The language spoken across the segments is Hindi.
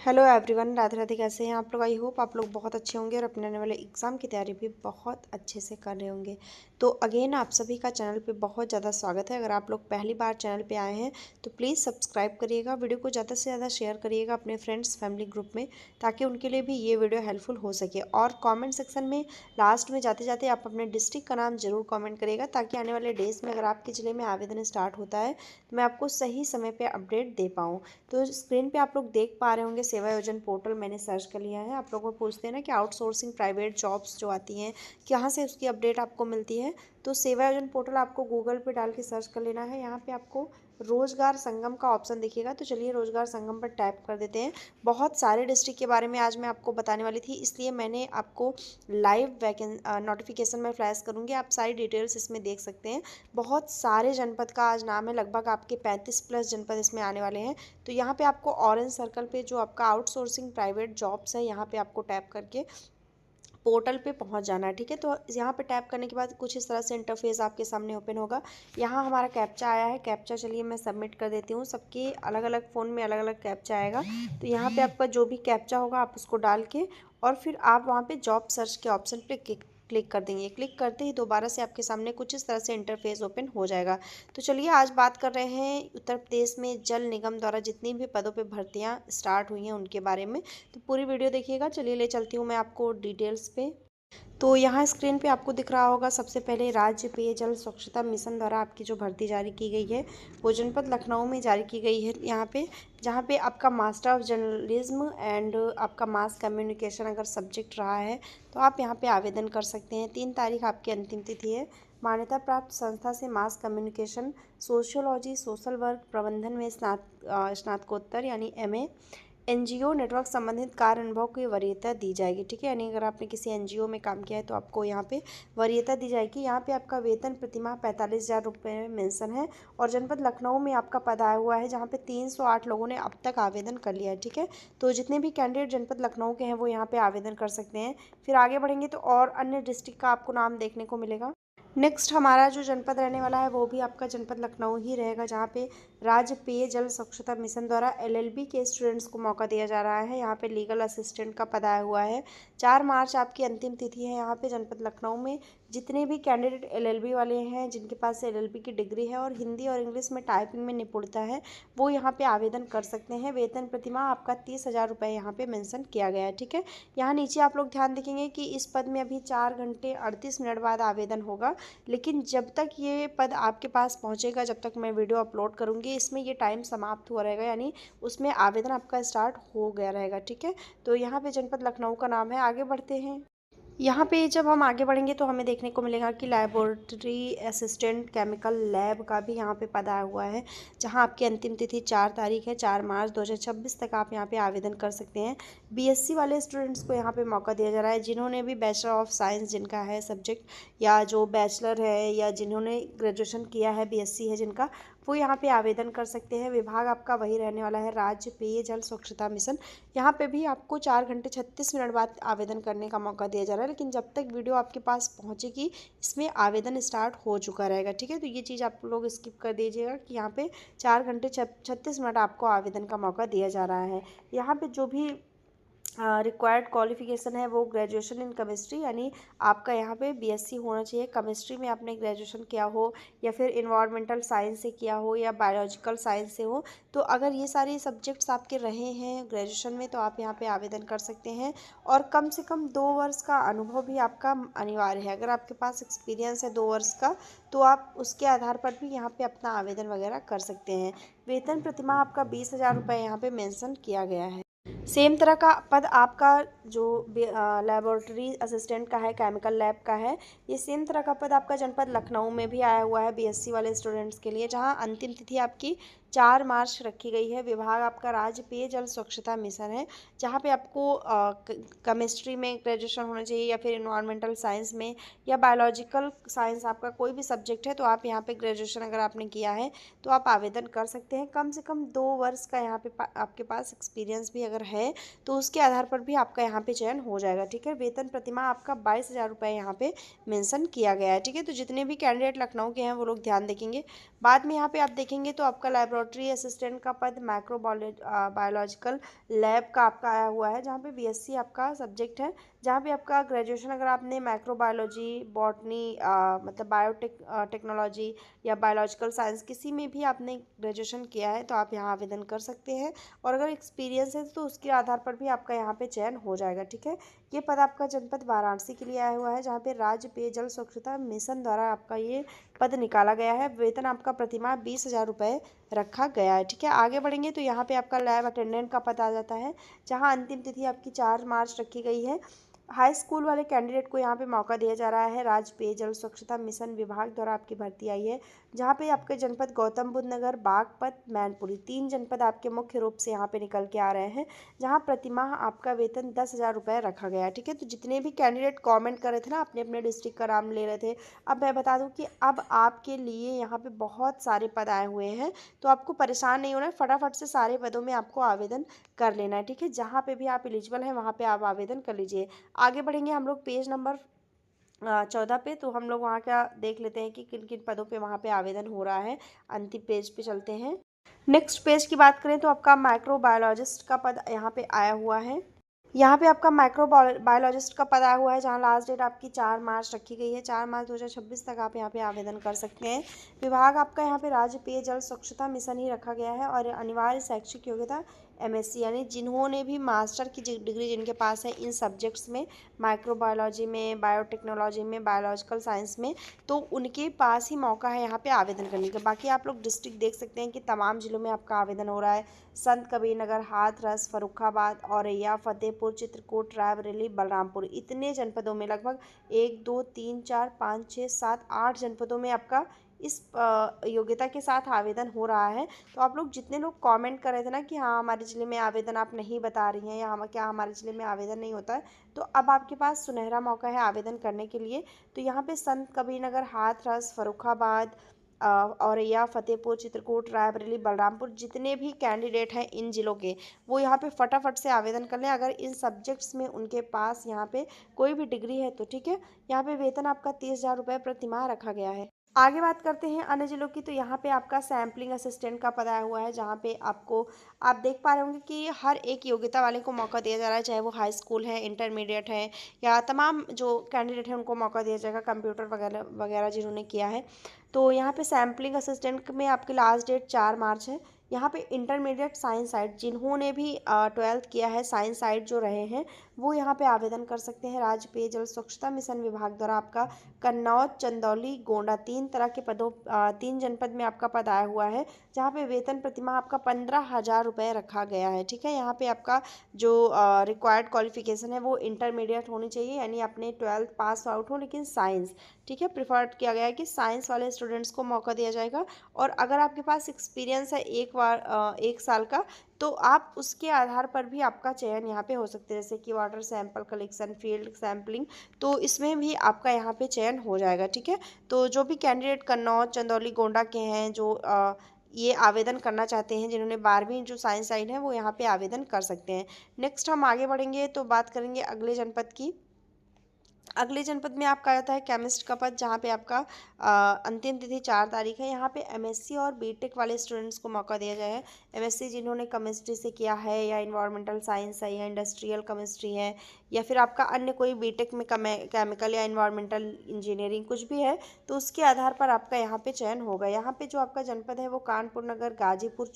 Hello everyone, Radhe Radhe. कैसे हैं आप लोग? आई होप आप लोग बहुत अच्छे होंगे और अपने आने वाले एग्ज़ाम की तैयारी भी बहुत अच्छे से कर रहे होंगे। तो अगेन आप सभी का चैनल पे बहुत ज़्यादा स्वागत है। अगर आप लोग पहली बार चैनल पे आए हैं तो प्लीज़ सब्सक्राइब करिएगा, वीडियो को ज़्यादा से ज़्यादा शेयर करिएगा अपने फ्रेंड्स फैमिली ग्रुप में, ताकि उनके लिए भी ये वीडियो हेल्पफुल हो सके। और कॉमेंट सेक्शन में लास्ट में जाते जाते आप अपने डिस्ट्रिक्ट का नाम ज़रूर कॉमेंट करिएगा, ताकि आने वाले डेज़ में अगर आपके ज़िले में आवेदन स्टार्ट होता है तो मैं आपको सही समय पर अपडेट दे पाऊँ। तो स्क्रीन पे आप लोग देख पा रहे होंगे सेवा योजन पोर्टल मैंने सर्च कर लिया है। आप लोगों को पूछते हैं ना कि आउटसोर्सिंग प्राइवेट जॉब्स जो आती हैं कहाँ से उसकी अपडेट आपको मिलती है, तो सेवा योजन पोर्टल आपको गूगल पे डाल के सर्च कर लेना है। यहाँ पे आपको रोजगार संगम का ऑप्शन दिखेगा, तो चलिए रोजगार संगम पर टैप कर देते हैं। बहुत सारे डिस्ट्रिक्ट के बारे में आज मैं आपको बताने वाली थी, इसलिए मैंने आपको लाइव नोटिफिकेशन में फ्लैश करूँगी। आप सारी डिटेल्स इसमें देख सकते हैं। बहुत सारे जनपद का आज नाम है, लगभग आपके 35+ जनपद इसमें आने वाले हैं। तो यहाँ पे आपको ऑरेंज सर्कल पे जो आपका आउटसोर्सिंग प्राइवेट जॉब्स है, यहाँ पे आपको टैप करके पोर्टल पे पहुंच जाना है। ठीक है, तो यहाँ पे टैप करने के बाद कुछ इस तरह से इंटरफेस आपके सामने ओपन होगा। यहाँ हमारा कैप्चा आया है, कैप्चा चलिए मैं सबमिट कर देती हूँ। सबके अलग अलग फ़ोन में अलग अलग कैप्चा आएगा, तो यहाँ पे आपका जो भी कैप्चा होगा आप उसको डाल के और फिर आप वहाँ पे जॉब सर्च के ऑप्शन पे क्लिक कर देंगे। क्लिक करते ही दोबारा से आपके सामने कुछ इस तरह से इंटरफेस ओपन हो जाएगा। तो चलिए आज बात कर रहे हैं उत्तर प्रदेश में जल निगम द्वारा जितनी भी पदों पे भर्तियां स्टार्ट हुई हैं उनके बारे में। तो पूरी वीडियो देखिएगा। चलिए ले चलती हूँ मैं आपको डिटेल्स पे। तो यहाँ स्क्रीन पे आपको दिख रहा होगा सबसे पहले राज्य पेयजल स्वच्छता मिशन द्वारा आपकी जो भर्ती जारी की गई है वो जनपद लखनऊ में जारी की गई है। यहाँ पे जहाँ पे आपका मास्टर ऑफ जर्नलिज्म एंड आपका मास कम्युनिकेशन अगर सब्जेक्ट रहा है तो आप यहाँ पे आवेदन कर सकते हैं। 3 तारीख आपकी अंतिम तिथि है। मान्यता प्राप्त संस्था से mass communication, sociology, social work, प्रबंधन में स्नातकोत्तर यानी MA, एनजीओ नेटवर्क संबंधित कार्य अनुभव की वरीयता दी जाएगी। ठीक है, यानी अगर आपने किसी एनजीओ में काम किया है तो आपको यहाँ पे वरीयता दी जाएगी। यहाँ पे आपका वेतन प्रतिमाह 45,000 रुपये मेंशन है और जनपद लखनऊ में आपका पद आया हुआ है, जहाँ पे 308 लोगों ने अब तक आवेदन कर लिया है। ठीक है, तो जितने भी कैंडिडेट जनपद लखनऊ के हैं वो यहाँ पे आवेदन कर सकते हैं। फिर आगे बढ़ेंगे तो और अन्य डिस्ट्रिक्ट का आपको नाम देखने को मिलेगा। नेक्स्ट हमारा जो जनपद रहने वाला है वो भी आपका जनपद लखनऊ ही रहेगा, जहाँ पे राज्य पेयजल स्वच्छता मिशन द्वारा LLB के स्टूडेंट्स को मौका दिया जा रहा है। यहाँ पे लीगल असिस्टेंट का पद आया हुआ है। 4 मार्च आपकी अंतिम तिथि है। यहाँ पे जनपद लखनऊ में जितने भी कैंडिडेट LLB वाले हैं, जिनके पास LLB की डिग्री है और हिंदी और इंग्लिश में टाइपिंग में निपुणता है, वो यहाँ पे आवेदन कर सकते हैं। वेतन प्रतिमाह आपका 30,000 रुपये यहाँ पे मेंशन किया गया है। ठीक है, यहाँ नीचे आप लोग ध्यान देखेंगे कि इस पद में अभी 4 घंटे 38 मिनट बाद आवेदन होगा, लेकिन जब तक ये पद आपके पास पहुंचेगा, जब तक मैं वीडियो अपलोड करूंगी, इसमें ये टाइम समाप्त हुआ रहेगा, यानी उसमें आवेदन आपका स्टार्ट हो गया रहेगा। ठीक है, तो यहाँ पे जनपद लखनऊ का नाम है। आगे बढ़ते हैं। यहाँ पे जब हम आगे बढ़ेंगे तो हमें देखने को मिलेगा कि लैबोरेटरी असिस्टेंट केमिकल लैब का भी यहाँ पे पद आया हुआ है, जहाँ आपकी अंतिम तिथि 4 तारीख है। 4 मार्च 2026 तक आप यहाँ पे आवेदन कर सकते हैं। BSc वाले स्टूडेंट्स को यहाँ पे मौका दिया जा रहा है, जिन्होंने भी बैचलर ऑफ साइंस जिनका है सब्जेक्ट, या जो बैचलर है या जिन्होंने ग्रेजुएशन किया है, BSc है जिनका, वो यहाँ पे आवेदन कर सकते हैं। विभाग आपका वही रहने वाला है, राज्य पेयजल स्वच्छता मिशन। यहाँ पे भी आपको 4 घंटे 36 मिनट बाद आवेदन करने का मौका दिया जा रहा है, लेकिन जब तक वीडियो आपके पास पहुँचेगी इसमें आवेदन स्टार्ट हो चुका रहेगा। ठीक है, तो ये चीज़ आप लोग स्किप कर दीजिएगा कि यहाँ पे 4 घंटे 36 मिनट आपको आवेदन का मौका दिया जा रहा है। यहाँ पे जो भी रिक्वायर्ड क्वालिफिकेशन है वो ग्रेजुएशन इन केमिस्ट्री, यानी आपका यहाँ पे BSc होना चाहिए। केमिस्ट्री में आपने ग्रेजुएशन किया हो या फिर इन्वायरमेंटल साइंस से किया हो या बायोलॉजिकल साइंस से हो, तो अगर ये सारे सब्जेक्ट्स आपके रहे हैं ग्रेजुएशन में तो आप यहाँ पे आवेदन कर सकते हैं। और कम से कम 2 वर्ष का अनुभव भी आपका अनिवार्य है। अगर आपके पास एक्सपीरियंस है 2 वर्ष का, तो आप उसके आधार पर भी यहाँ पे अपना आवेदन वगैरह कर सकते हैं। वेतन प्रतिमाह आपका 20,000 रुपये यहाँ पे मेंशन किया गया है। सेम तरह का पद आपका जो लेबोरेटरी असिस्टेंट का है, केमिकल लैब का है, ये सेम तरह का पद आपका जनपद लखनऊ में भी आया हुआ है BSc वाले स्टूडेंट्स के लिए, जहां अंतिम तिथि आपकी 4 मार्च रखी गई है। विभाग आपका राज्य पेयजल स्वच्छता मिशन है, जहाँ पे आपको केमिस्ट्री में ग्रेजुएशन होना चाहिए या फिर इन्वायरमेंटल साइंस में या बायोलॉजिकल साइंस, आपका कोई भी सब्जेक्ट है तो आप यहाँ पे ग्रेजुएशन अगर आपने किया है तो आप आवेदन कर सकते हैं। कम से कम 2 वर्ष का यहाँ पे आपके पास एक्सपीरियंस भी अगर है तो उसके आधार पर भी आपका यहाँ पे चयन हो जाएगा। ठीक है, वेतन प्रतिमाह आपका 22,000 रुपये यहाँ पे मेंशन किया गया है। ठीक है, तो जितने भी कैंडिडेट लखनऊ के हैं वो लोग ध्यान देखेंगे। बाद में यहाँ पे आप देखेंगे तो आपका लेबोरेटरी असिस्टेंट का पद, माइक्रो बायोलॉजिकल लैब का आपका आया हुआ है, जहाँ पे बीएससी आपका सब्जेक्ट है, जहाँ पे आपका ग्रेजुएशन अगर आपने माइक्रोबायोलॉजी, बॉटनी मतलब बायोटेक टेक्नोलॉजी या बायोलॉजिकल साइंस किसी में भी आपने ग्रेजुएशन किया है तो आप यहाँ आवेदन कर सकते हैं। और अगर एक्सपीरियंस है तो उसके आधार पर भी आपका यहाँ पे चयन हो जाएगा, ठीक है। ये पद आपका जनपद वाराणसी के लिए आया हुआ है, जहाँ पे राज्य पेयजल स्वच्छता मिशन द्वारा आपका ये पद निकाला गया है। वेतन आपका प्रतिमाह 20,000 रुपये रखा गया है, ठीक है। आगे बढ़ेंगे तो यहाँ पे आपका लैब अटेंडेंट का पद आ जाता है, जहाँ अंतिम तिथि आपकी 4 मार्च रखी गई है। हाई स्कूल वाले कैंडिडेट को यहाँ पे मौका दिया जा रहा है। राज्य पेयजल स्वच्छता मिशन विभाग द्वारा आपकी भर्ती आई है, जहाँ पे आपके जनपद गौतम बुद्ध नगर, बागपत, मैनपुरी 3 जनपद आपके मुख्य रूप से यहाँ पे निकल के आ रहे हैं, जहाँ प्रतिमाह आपका वेतन 10,000 रुपये रखा गया है, ठीक है। तो जितने भी कैंडिडेट कमेंट कर रहे थे ना, अपने अपने डिस्ट्रिक्ट का नाम ले रहे थे, अब मैं बता दूँ कि अब आपके लिए यहाँ पे बहुत सारे पद आए हुए हैं, तो आपको परेशान नहीं होना है, फटाफट से सारे पदों में आपको आवेदन कर लेना है, ठीक है। जहाँ पे भी आप एलिजिबल हैं वहाँ पे आप आवेदन कर लीजिए। आगे बढ़ेंगे हम लोग पेज नंबर 14 पे, तो हम लोग वहाँ का देख लेते हैं कि किन किन पदों पे वहाँ पे आवेदन हो रहा है। अंतिम पेज पे चलते हैं। नेक्स्ट पेज की बात करें तो आपका माइक्रोबायोलॉजिस्ट का पद यहाँ पे आया हुआ है। यहाँ पे आपका बायोलॉजिस्ट का पद आया हुआ है, जहाँ लास्ट डेट आपकी 4 मार्च रखी गई है। 4 मार्च 2026 तक आप यहाँ पे आवेदन कर सकते हैं। विभाग आपका यहाँ पे राज्य पेयजल स्वच्छता मिशन ही रखा गया है, और अनिवार्य शैक्षिक योग्यता एमएससी, यानी जिन्होंने भी मास्टर की डिग्री जिनके पास है इन सब्जेक्ट्स में, माइक्रोबायोलॉजी में, बायोटेक्नोलॉजी में, बायोलॉजिकल साइंस में, तो उनके पास ही मौका है यहाँ पे आवेदन करने का। बाकी आप लोग डिस्ट्रिक्ट देख सकते हैं कि तमाम जिलों में आपका आवेदन हो रहा है। संत कबीरनगर, हाथरस, फर्रुखाबाद, औरैया, फतेहपुर, चित्रकूट, रायबरेली, बलरामपुर, इतने जनपदों में लगभग 1 2 3 4 5 6 7 8 जनपदों में आपका इस योग्यता के साथ आवेदन हो रहा है। तो आप लोग जितने लोग कमेंट कर रहे थे ना कि हाँ हमारे ज़िले में आवेदन आप नहीं बता रही हैं, या हम क्या हमारे ज़िले में आवेदन नहीं होता है, तो अब आपके पास सुनहरा मौका है आवेदन करने के लिए। तो यहाँ पे संत कबीरनगर, हाथरस, फर्रुखाबाद, औरैया, फतेहपुर, चित्रकूट, रायबरेली, बलरामपुर, जितने भी कैंडिडेट हैं इन जिलों के, वो यहाँ पे फटाफट से आवेदन कर लें अगर इन सब्जेक्ट्स में उनके पास यहाँ पे कोई भी डिग्री है तो, ठीक है। यहाँ पे वेतन आपका 30,000 रुपये प्रतिमाह रखा गया है। आगे बात करते हैं अन्य जिलों की, तो यहाँ पे आपका सैम्पलिंग असिस्टेंट का पद आया हुआ है, जहाँ पे आपको आप देख पा रहे होंगे कि हर एक योग्यता वाले को मौका दिया जा रहा है, चाहे वो हाई स्कूल है, इंटरमीडिएट है, या तमाम जो कैंडिडेट हैं उनको मौका दिया जाएगा, कंप्यूटर वगैरह वगैरह जिन्होंने किया है। तो यहाँ पे सैम्पलिंग असिस्टेंट में आपकी लास्ट डेट 4 मार्च है। यहाँ पे इंटरमीडिएट साइंस साइड जिन्होंने भी 12th किया है, साइंस साइड जो रहे हैं, वो यहाँ पे आवेदन कर सकते हैं। राज्य पेयजल स्वच्छता मिशन विभाग द्वारा आपका कन्नौज, चंदौली, गोंडा 3 तरह के पदों 3 जनपद में आपका पद आया हुआ है, जहाँ पे वेतन प्रतिमाह आपका 15,000 रुपये रखा गया है, ठीक है। यहाँ पे आपका जो रिक्वायर्ड क्वालिफिकेशन है वो इंटरमीडिएट होनी चाहिए, यानी अपने 12th पास आउट हो, लेकिन साइंस, ठीक है, प्रिफर्ड किया गया है कि साइंस वाले स्टूडेंट्स को मौका दिया जाएगा। और अगर आपके पास एक्सपीरियंस है 1 साल का, तो आप उसके आधार पर भी आपका चयन यहाँ पे हो सकते हैं, जैसे कि water sample collection, field sampling, तो इसमें भी आपका यहाँ पे चयन हो जाएगा, ठीक है। तो जो भी कैंडिडेट कन्नौज, चंदौली, गोंडा के हैं, जो ये आवेदन करना चाहते हैं, जिन्होंने 12वीं जो साइंस साइड है, वो यहाँ पे आवेदन कर सकते हैं। नेक्स्ट हम आगे बढ़ेंगे तो बात करेंगे अगले जनपद की। अगले जनपद में आपका आता है केमिस्ट का पद, जहाँ पे आपका अंतिम तिथि 4 तारीख है। यहाँ पे एमएससी और बीटेक वाले स्टूडेंट्स को मौका दिया जाए है। एमएससी जिन्होंने केमिस्ट्री से किया है, या इन्वायरमेंटल साइंस है, या इंडस्ट्रियल केमिस्ट्री है, या फिर आपका अन्य कोई बीटेक में केमिकल या इन्वायरमेंटल इंजीनियरिंग कुछ भी है, तो उसके आधार पर आपका यहाँ पे चयन होगा। यहाँ पे जो आपका जनपद है वो कानपुर नगर, गाजीपुर,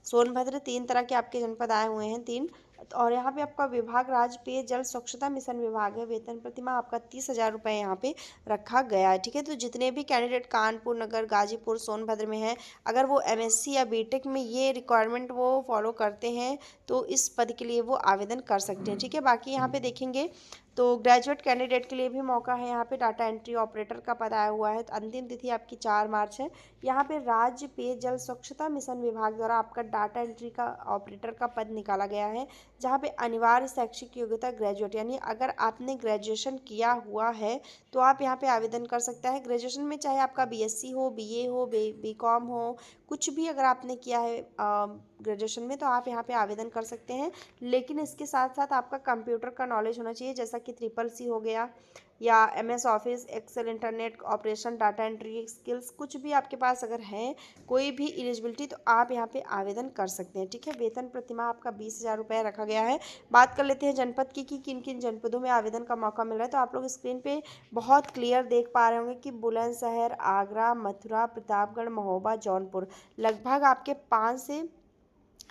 सोनभद्र, 3 तरह के आपके जनपद आए हुए हैं, 3। और यहाँ पे आपका विभाग राज्य पेय जल स्वच्छता मिशन विभाग है। वेतन प्रतिमाह आपका 30,000 रुपये यहाँ पे रखा गया है, ठीक है। तो जितने भी कैंडिडेट कानपुर नगर, गाजीपुर, सोनभद्र में हैं, अगर वो एमएससी या बीटेक में ये रिक्वायरमेंट वो फॉलो करते हैं, तो इस पद के लिए वो आवेदन कर सकते हैं, ठीक है। बाकी यहाँ पे देखेंगे तो ग्रेजुएट कैंडिडेट के लिए भी मौका है। यहाँ पे डाटा एंट्री ऑपरेटर का पद आया हुआ है, तो अंतिम तिथि आपकी 4 मार्च है। यहाँ पे राज्य पेय जल स्वच्छता मिशन विभाग द्वारा आपका डाटा एंट्री का ऑपरेटर का पद निकाला गया है, जहाँ पे अनिवार्य शैक्षिक योग्यता ग्रेजुएट, यानी अगर आपने ग्रेजुएशन किया हुआ है तो आप यहाँ पे आवेदन कर सकते हैं। ग्रेजुएशन में चाहे आपका बीएससी हो, बीए हो, बीकॉम हो, कुछ भी अगर आपने किया है ग्रेजुएशन में, तो आप यहाँ पे आवेदन कर सकते हैं। लेकिन इसके साथ साथ आपका कंप्यूटर का नॉलेज होना चाहिए, जैसा कि ट्रिपल सी हो गया, या MS office, Excel, internet operation, data entry skills, कुछ भी आपके पास अगर है कोई भी एलिजिबिलिटी, तो आप यहाँ पे आवेदन कर सकते हैं। ठीक है, वेतन प्रतिमाह आपका 20,000 रुपये रखा गया है। बात कर लेते हैं जनपद की कि किन किन जनपदों में आवेदन का मौका मिल रहा है। तो आप लोग स्क्रीन पे बहुत क्लियर देख पा रहे होंगे कि बुलंदशहर, आगरा, मथुरा, प्रतापगढ़, महोबा, जौनपुर, लगभग आपके 5 से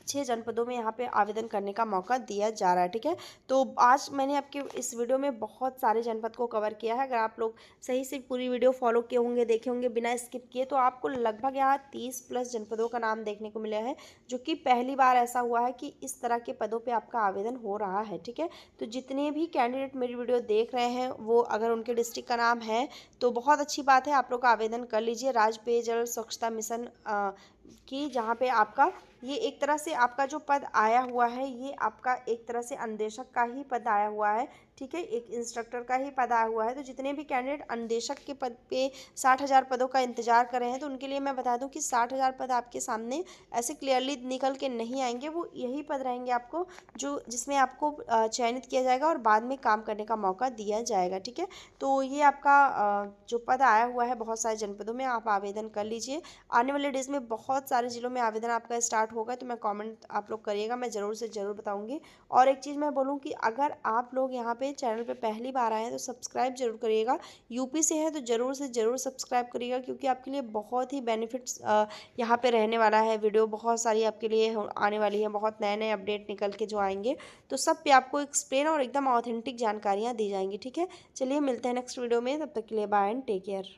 6 जनपदों में यहाँ पे आवेदन करने का मौका दिया जा रहा है। ठीक है, तो आज मैंने आपके इस वीडियो में बहुत सारे जनपद को कवर किया है। अगर आप लोग सही से पूरी वीडियो फॉलो किए होंगे, देखे होंगे बिना स्किप किए, तो आपको लगभग यहाँ 30 प्लस जनपदों का नाम देखने को मिला है, जो कि पहली बार ऐसा हुआ है कि इस तरह के पदों पर आपका आवेदन हो रहा है। ठीक है, तो जितने भी कैंडिडेट मेरी वीडियो देख रहे हैं, वो अगर उनके डिस्ट्रिक्ट का नाम है तो बहुत अच्छी बात है, आप लोग आवेदन कर लीजिए। राज्य पेयजल स्वच्छता मिशन कि जहाँ पे आपका ये एक तरह से आपका जो पद आया हुआ है, ये आपका एक तरह से अन्वेषक का ही पद आया हुआ है। ठीक है, एक इंस्ट्रक्टर का ही पद आया हुआ है। तो जितने भी कैंडिडेट अन्वेषक के पद पे 60,000 पदों का इंतजार कर रहे हैं, तो उनके लिए मैं बता दूं कि 60,000 पद आपके सामने ऐसे क्लियरली निकल के नहीं आएंगे। वो यही पद रहेंगे आपको जो जिसमें आपको चयनित किया जाएगा और बाद में काम करने का मौका दिया जाएगा। ठीक है, तो ये आपका जो पद आया हुआ है बहुत सारे जनपदों में, आप आवेदन कर लीजिए। आने वाले डेज में बहुत सारे जिलों में आवेदन आपका स्टार्ट होगा, तो मैं कमेंट आप लोग करिएगा, मैं ज़रूर से ज़रूर बताऊंगी। और एक चीज़ मैं बोलूँ कि अगर आप लोग यहाँ पे चैनल पे पहली बार आए हैं तो सब्सक्राइब जरूर करिएगा। यूपी से है तो ज़रूर से ज़रूर सब्सक्राइब करिएगा, क्योंकि आपके लिए बहुत ही बेनिफिट्स यहाँ पे रहने वाला है। वीडियो बहुत सारी आपके लिए आने वाली है, बहुत नए नए अपडेट निकल के जो आएंगे, तो सब पे आपको एक्सप्लेन और एकदम ऑथेंटिक जानकारियाँ दी जाएंगी। ठीक है, चलिए मिलते हैं नेक्स्ट वीडियो में, तब तक के लिए बाय एंड टेक केयर।